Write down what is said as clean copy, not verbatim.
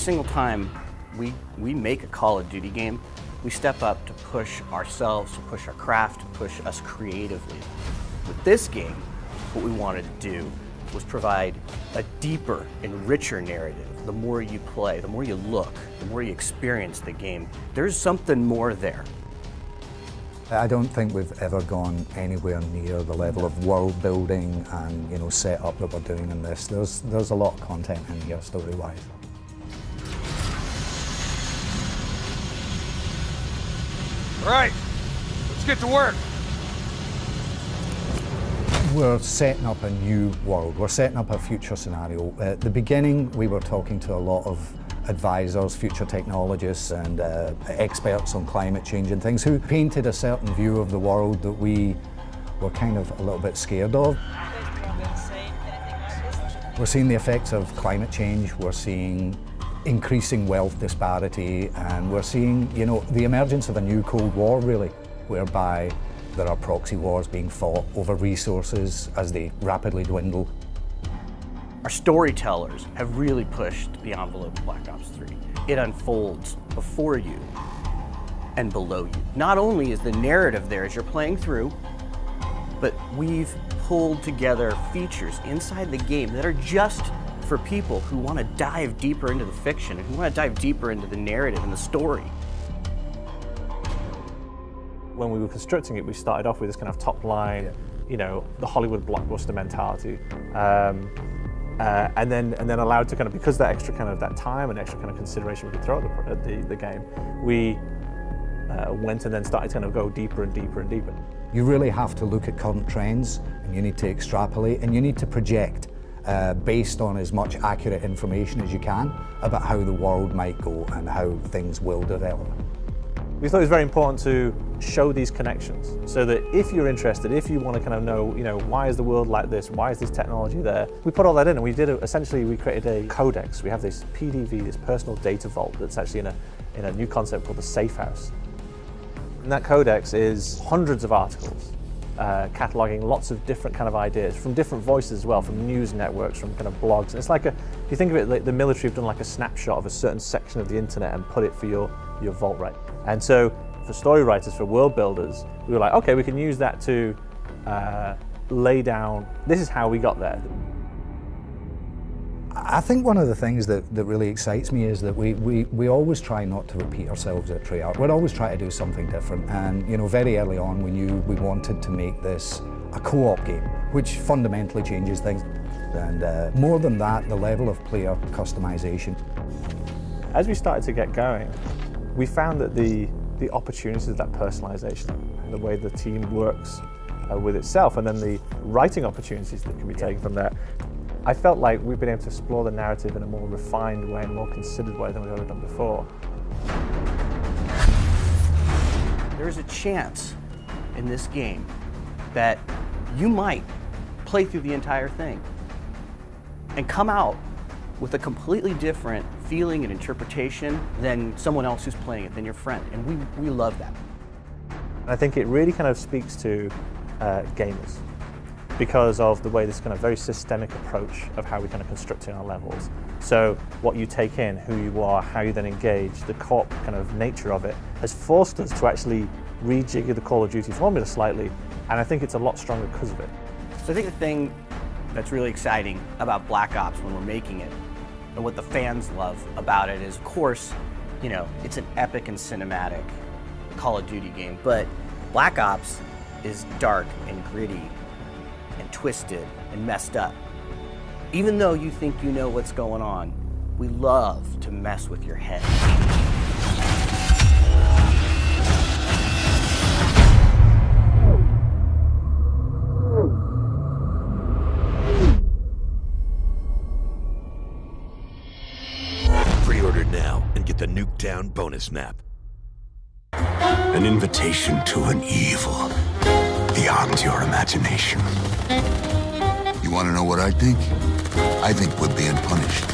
single time we make a Call of Duty game, we step up to push ourselves, to push our craft, to push us creatively. With this game, what we wanted to do was provide a deeper and richer narrative. The more you play, the more you look, the more you experience the game, there's something more there. I don't think we've ever gone anywhere near the level of world building and setup that we're doing in this. There's a lot of content in here story-wise. All right, let's get to work. We're setting up a new world. We're setting up a future scenario. At the beginning, we were talking to a lot of advisors, future technologists, and experts on climate change and things who painted a certain view of the world that we were kind of a little bit scared of. We're seeing the effects of climate change. We're seeing increasing wealth disparity, and we're seeing, the emergence of a new Cold War, really, whereby there are proxy wars being fought over resources as they rapidly dwindle. Our storytellers have really pushed the envelope of Black Ops 3. It unfolds before you and below you. Not only is the narrative there as you're playing through, but we've pulled together features inside the game that are just for people who want to dive deeper into the fiction and who want to dive deeper into the narrative and the story. When we were constructing it, we started off with this kind of top line, the Hollywood blockbuster mentality. And then allowed to because that extra that time and extra consideration we could throw at the game, we went and then started to go deeper and deeper and deeper. You really have to look at current trends, and you need to extrapolate, and you need to project based on as much accurate information as you can about how the world might go and how things will develop. We thought it was very important to show these connections so that if you're interested, if you want to know, why is the world like this? Why is this technology there? We put all that in, and we created a codex. We have this PDV, this personal data vault, that's actually in a new concept called the Safe House. And that codex is hundreds of articles, cataloging lots of different ideas from different voices as well, from news networks, from blogs. And it's like if you think of it, like the military have done like a snapshot of a certain section of the internet and put it for your vault, right? And so for story writers, for world builders, we were like, okay, we can use that to lay down, this is how we got there. I think one of the things that really excites me is that we always try not to repeat ourselves at Treyarch. We'd always try to do something different, and very early on we knew we wanted to make this a co-op game, which fundamentally changes things. And more than that, the level of player customization. As we started to get going, we found that the opportunities of that personalization, the way the team works with itself, and then the writing opportunities that can be taken from that, I felt like we've been able to explore the narrative in a more refined way, a more considered way than we've ever done before. There's a chance in this game that you might play through the entire thing and come out with a completely different feeling and interpretation than someone else who's playing it, than your friend, and we love that. I think it really speaks to gamers, because of the way this very systemic approach of how we constructing our levels. So what you take in, who you are, how you then engage, the co-op nature of it has forced us to actually rejigger the Call of Duty formula slightly, and I think it's a lot stronger because of it. So I think the thing that's really exciting about Black Ops when we're making it, and what the fans love about it is, of course, it's an epic and cinematic Call of Duty game, but Black Ops is dark and gritty and twisted and messed up. Even though you think you know what's going on, we love to mess with your head. Pre-order now and get the Nuke Down bonus map. An invitation to an evil beyond your imagination. You want to know what I think? I think we're being punished.